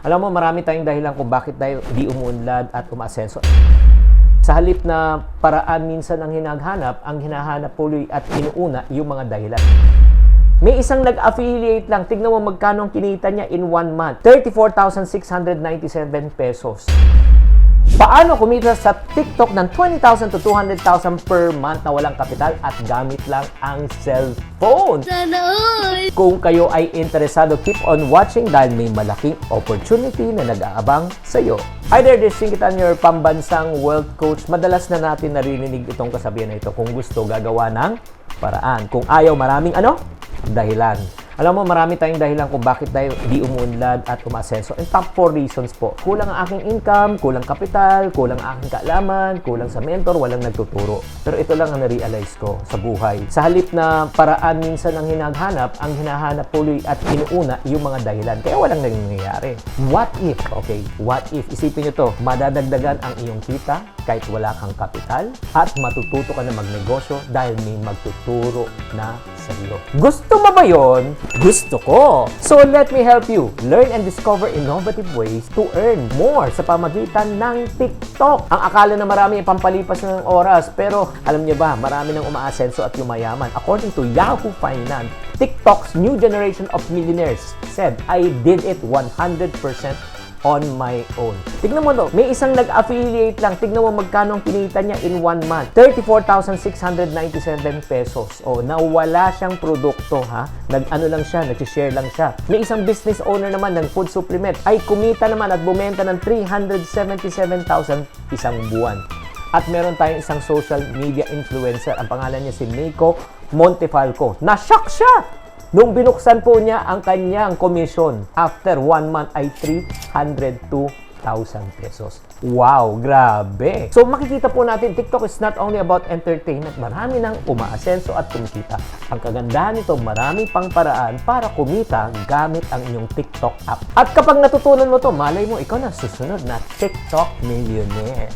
Alam mo, marami tayong dahilan kung bakit tayo di umuunlad at umaasenso. Sa halip na paraan minsan ang hinaghanap, ang hinahanap tuloy at inuuna yung mga dahilan. May isang nag-affiliate lang, tignan mo magkano ang kinita niya in 1 month. 34,697 pesos. Paano kumita sa TikTok ng 20,000 to 200,000 per month na walang kapital at gamit lang ang cellphone? Sana all! Kung kayo ay interesado, keep on watching dahil may malaking opportunity na nag-aabang sa iyo. Hi there, this is Singkitan, your pambansang wealth coach. Madalas na natin naririnig itong kasabihan na ito. Kung gusto, gagawa ng paraan. Kung ayaw, maraming dahilan. Alam mo, marami tayong dahilan kung bakit tayo di umuunlad at umaasenso. And top 4 reasons po. Kulang ang aking income, kulang kapital, kulang ang aking kaalaman, kulang sa mentor, walang nagtuturo. Pero ito lang ang na-realize ko sa buhay. Sa halip na paraan minsan ang hinaghanap, ang hinahanap tuloy at inuuna yung mga dahilan. Kaya walang nangyayari. What if? Okay, what if? Isipin nyo to, madadagdagan ang iyong kita kahit wala kang kapital at matututo ka na magnegosyo dahil may magtuturo na sa iyo. Gusto mo ba yun? Gusto ko! So let me help you learn and discover innovative ways to earn more sa pamagitan ng TikTok. Ang akala na marami ay pampalipas ng oras, pero alam niyo ba, marami nang umaasenso at yumayaman. According to Yahoo Finance, TikTok's new generation of millionaires said, I did it 100% on my own. Tignan mo to, may isang nag-affiliate lang, tignan mo magkano ang kinita niya in 1 month. 34,697 pesos. O, nawala siyang produkto, ha? Nag-ano lang siya, nag-share lang siya. May isang business owner naman ng food supplement ay kumita naman at bumenta ng 377,000 isang buwan. At meron tayong isang social media influencer, ang pangalan niya si Meiko Montefalco. Na-shock siya! Nung binuksan po niya ang kanyang commission, after 1 month ay 302,000 pesos. Wow, grabe! So makikita po natin, TikTok is not only about entertainment, marami nang umaasenso at kumikita. Ang kagandahan nito, marami pang paraan para kumita gamit ang inyong TikTok app. At kapag natutunan mo to, malay mo, ikaw na susunod na TikTok millionaire.